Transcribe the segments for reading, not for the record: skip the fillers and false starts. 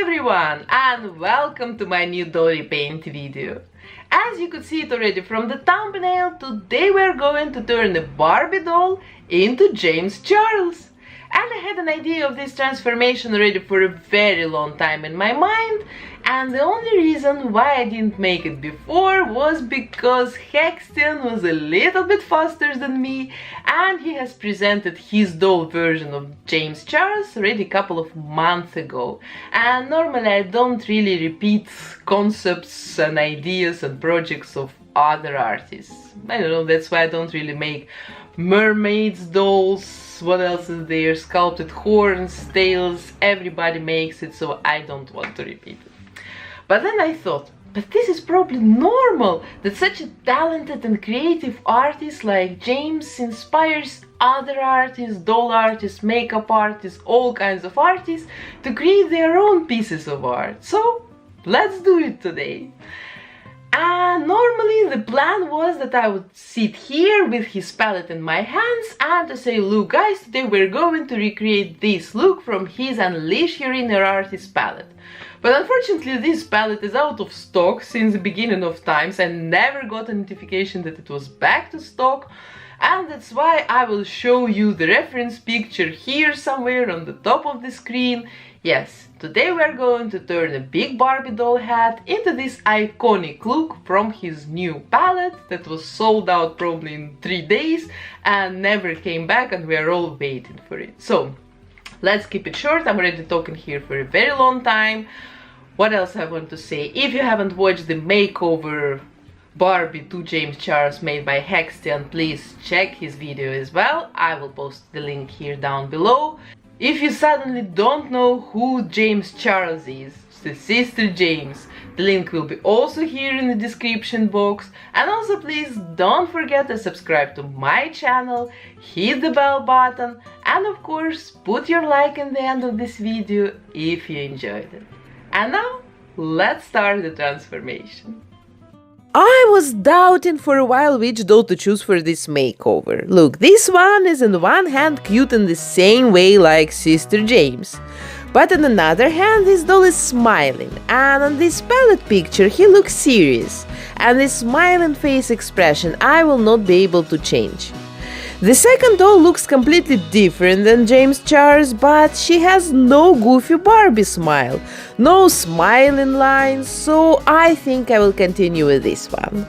everyone, and welcome to my new doll repaint video. As you could see it already from the thumbnail, today we're going to turn a Barbie doll into James Charles. And I had an idea of this transformation already for a very long time in my mind, and the only reason why I didn't make it before was because Hextian was a little bit faster than me, and he has presented his doll version of James Charles already a couple of months ago. And normally I don't really repeat concepts and ideas and projects of other artists. I don't know, that's why I don't really make mermaids dolls. What else is there? Sculpted horns, tails, everybody makes it, so I don't want to repeat it. But then I thought, but this is probably normal, that such a talented and creative artist like James inspires other artists, doll artists, makeup artists, all kinds of artists to create their own pieces of art. So let's do it today. And normally the plan was that I would sit here with his palette in my hands and to say, look guys, today we're going to recreate this look from his Unleash Your Inner Artist palette. But unfortunately this palette is out of stock since the beginning of times. I never got a notification that it was back to stock, and that's why I will show you the reference picture here somewhere on the top of the screen. Yes, today we're going to turn a big Barbie doll hat into this iconic look from his new palette that was sold out probably in 3 days and never came back, and we are all waiting for it. So let's keep it short. I'm already talking here for a very long time. What else I want to say? If you haven't watched the makeover Barbie to James Charles made by Hextian, please check his video as well. I will post the link here down below. If you suddenly don't know who James Charles is, the sister James, the link will be also here in the description box. And also please don't forget to subscribe to my channel, hit the bell button, and of course put your like in the end of this video if you enjoyed it. And now let's start the transformation. I was doubting for a while which doll to choose for this makeover. Look, this one is on one hand cute in the same way like Sister James, but on another hand this doll is smiling, and on this palette picture he looks serious, and this smiling face expression I will not be able to change. The second doll looks completely different than James Charles, but she has no goofy Barbie smile, no smiling lines, so I think I will continue with this one.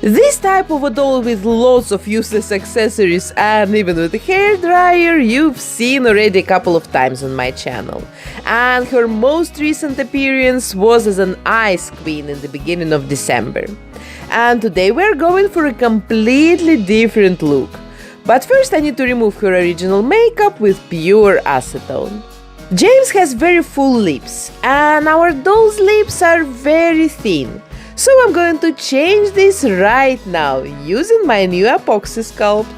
This type of a doll with lots of useless accessories and even with a hairdryer you've seen already a couple of times on my channel, and her most recent appearance was as an ice queen in the beginning of December. And today we're going for a completely different look. But first I need to remove her original makeup with pure acetone. James has very full lips, and our doll's lips are very thin. So I'm going to change this right now using my new epoxy sculpt.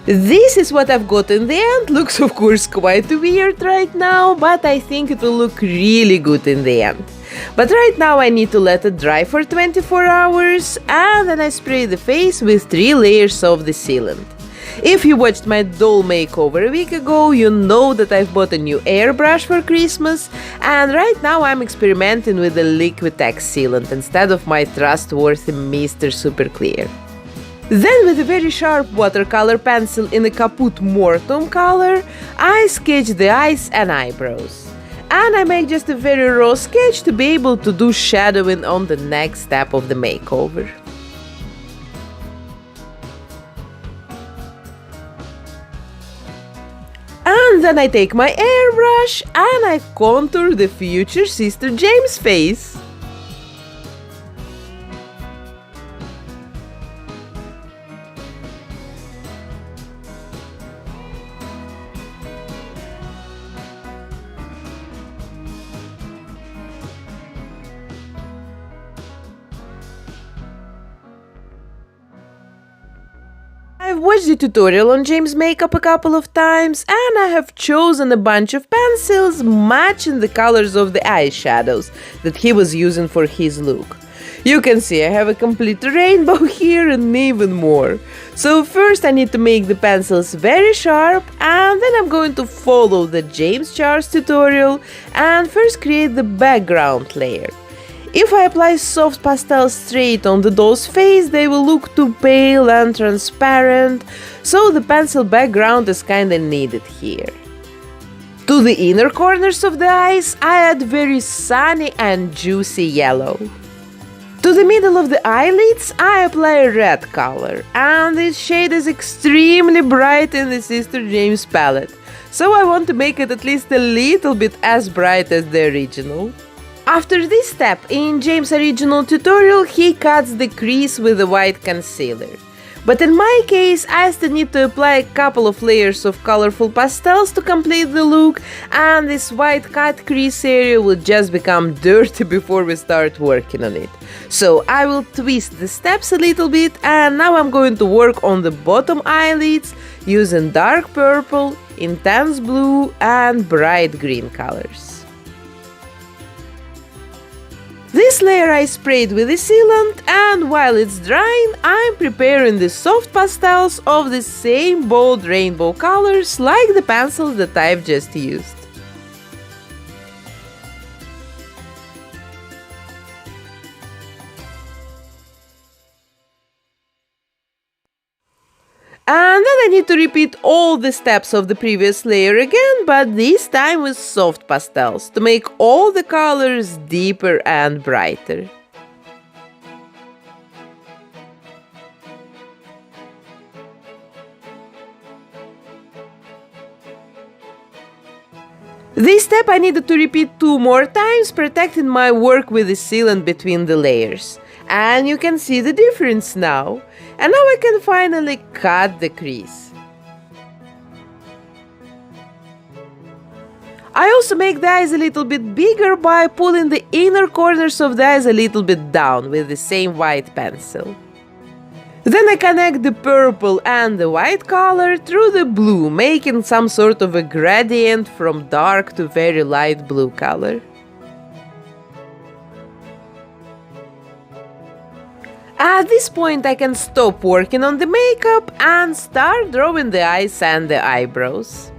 This is what I've got in the end. Looks of course quite weird right now, but I think it will look really good in the end. But right now I need to let it dry for 24 hours and then I spray the face with 3 layers of the sealant. If you watched my doll makeover a week ago, you know that I've bought a new airbrush for Christmas, and right now I'm experimenting with the Liquitex sealant instead of my trustworthy Mr. Super Clear. Then with a very sharp watercolor pencil in a Caput Mortuum color, I sketch the eyes and eyebrows. And I make just a very raw sketch to be able to do shadowing on the next step of the makeover. And then I take my airbrush and I contour the future Sister James face. I've watched the tutorial on James' makeup a couple of times and I have chosen a bunch of pencils matching the colors of the eyeshadows that he was using for his look. You can see I have a complete rainbow here and even more. So first I need to make the pencils very sharp and then I'm going to follow the James Charles tutorial and first create the background layer. If I apply soft pastels straight on the doll's face, they will look too pale and transparent, so the pencil background is kinda needed here. To the inner corners of the eyes, I add very sunny and juicy yellow. To the middle of the eyelids, I apply a red color, and this shade is extremely bright in the Sister James palette, so I want to make it at least a little bit as bright as the original. After this step, in James' original tutorial, he cuts the crease with a white concealer. But in my case, I still need to apply a couple of layers of colorful pastels to complete the look, and this white cut crease area will just become dirty before we start working on it. So I will twist the steps a little bit, and now I'm going to work on the bottom eyelids using dark purple, intense blue, and bright green colors. This layer I sprayed with the sealant, and while it's drying, I'm preparing the soft pastels of the same bold rainbow colors like the pencils that I've just used. And then I need to repeat all the steps of the previous layer again, but this time with soft pastels, to make all the colors deeper and brighter. This step I needed to repeat 2 more times, protecting my work with the sealant between the layers. And you can see the difference now. And now I can finally cut the crease. I also make the eyes a little bit bigger by pulling the inner corners of the eyes a little bit down with the same white pencil. Then I connect the purple and the white color through the blue, making some sort of a gradient from dark to very light blue color. At this point I can stop working on the makeup and start drawing the eyes and the eyebrows.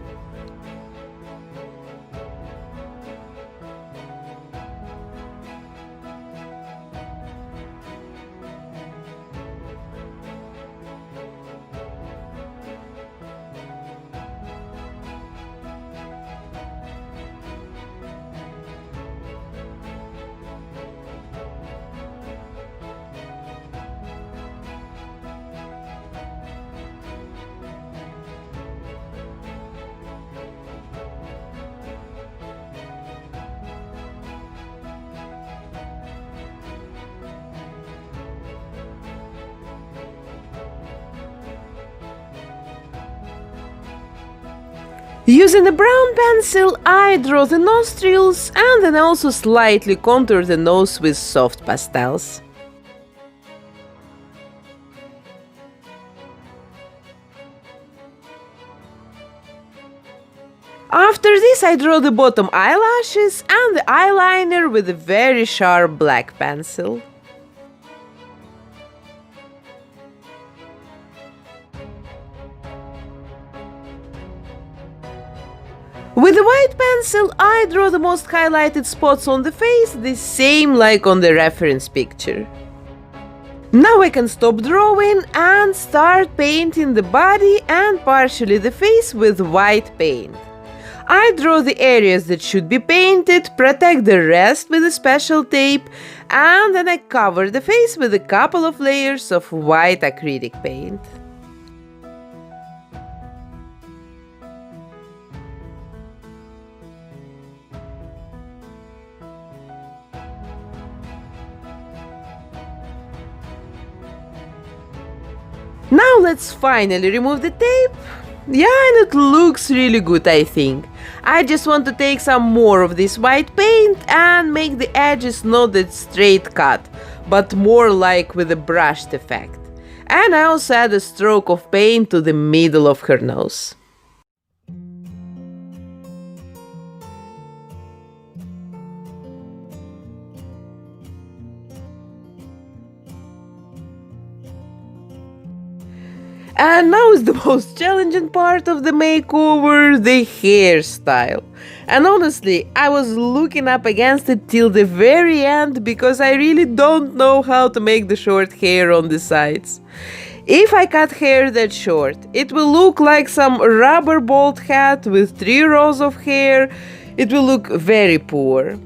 Using a brown pencil, I draw the nostrils and then also slightly contour the nose with soft pastels. After this, I draw the bottom eyelashes and the eyeliner with a very sharp black pencil. With the white pencil, I draw the most highlighted spots on the face, the same like on the reference picture. Now I can stop drawing and start painting the body and partially the face with white paint. I draw the areas that should be painted, protect the rest with a special tape, and then I cover the face with a couple of layers of white acrylic paint. Now let's finally remove the tape. Yeah, and it looks really good, I think. I just want to take some more of this white paint and make the edges not that straight cut, but more like with a brushed effect. And I also add a stroke of paint to the middle of her nose. And now is the most challenging part of the makeover, the hairstyle. And honestly, I was looking up against it till the very end because I really don't know how to make the short hair on the sides. If I cut hair that short, it will look like some rubber bald hat with 3 rows of hair. It will look very poor.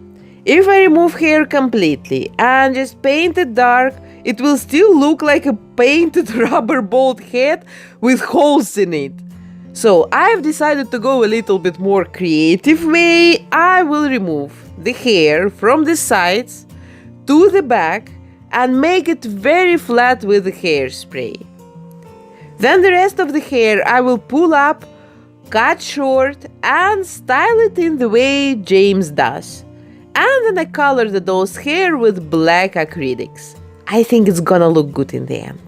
If I remove hair completely and just paint it dark, it will still look like a painted rubber bald head with holes in it. So I've decided to go a little bit more creative way. I will remove the hair from the sides to the back and make it very flat with the hairspray. Then the rest of the hair I will pull up, cut short and style it in the way James does. And then I color the doll's hair with black acrylics. I think it's gonna look good in the end.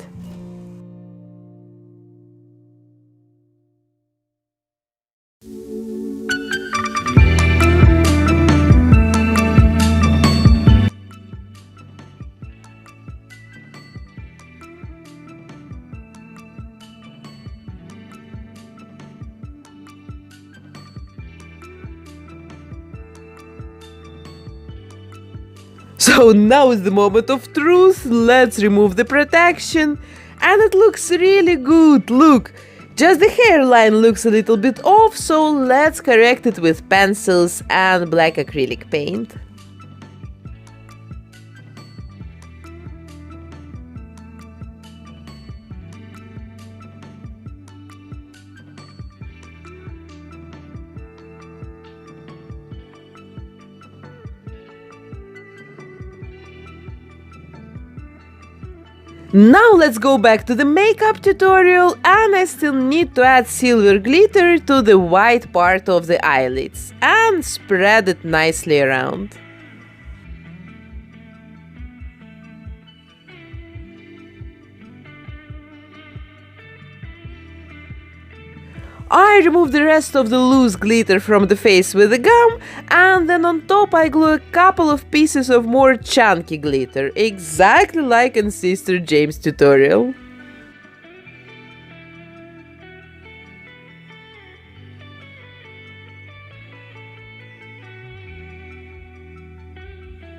So now is the moment of truth. Let's remove the protection. And it looks really good. Look, just the hairline looks a little bit off, so let's correct it with pencils and black acrylic paint. Now let's go back to the makeup tutorial, and I still need to add silver glitter to the white part of the eyelids and spread it nicely around. I remove the rest of the loose glitter from the face with a gum, and then on top I glue a couple of pieces of more chunky glitter, exactly like in Sister James' tutorial.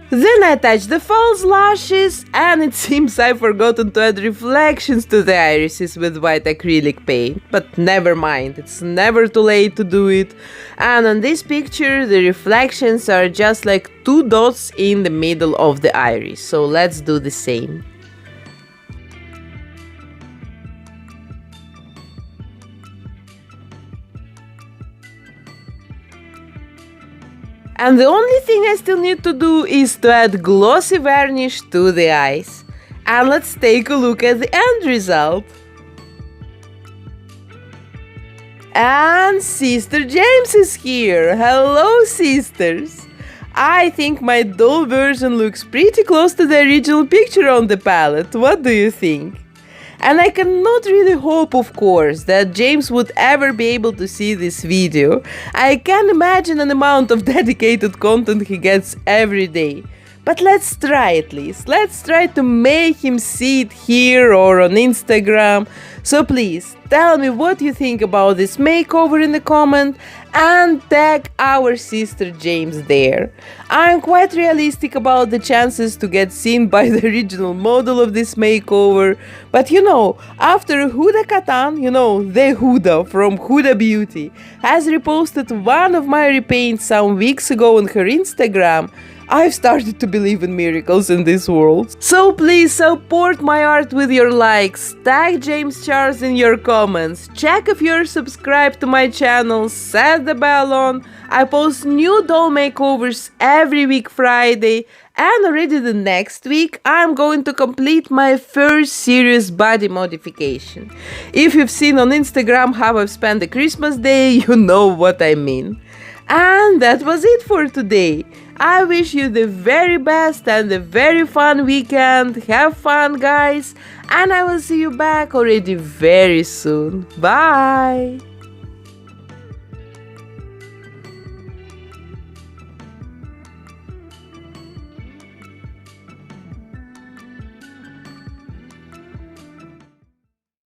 Then I attach the false lashes, and it seems I've forgotten to add reflections to the irises with white acrylic paint, but never mind, it's never too late to do it. And on this picture the reflections are just like 2 dots in the middle of the iris, so let's do the same. And the only thing I still need to do is to add glossy varnish to the eyes. And let's take a look at the end result. And Sister James is here! Hello, sisters! I think my doll version looks pretty close to the original picture on the palette. What do you think? And I cannot really hope, of course, that James would ever be able to see this video. I can imagine an amount of dedicated content he gets every day. But let's try at least. Let's try to make him see it here or on Instagram. So please, tell me what you think about this makeover in the comment and tag our sister James there. I'm quite realistic about the chances to get seen by the original model of this makeover. But after Huda Katan, the Huda from Huda Beauty, has reposted one of my repaints some weeks ago on her Instagram, I've started to believe in miracles in this world. So please support my art with your likes, tag James Charles in your comments, check if you're subscribed to my channel, set the bell on. I post new doll makeovers every week Friday, and already the next week I'm going to complete my first serious body modification. If you've seen on Instagram how I've spent the Christmas day, you know what I mean. And that was it for today. I wish you the very best and a very fun weekend. Have fun, guys, and I will see you back already very soon. Bye!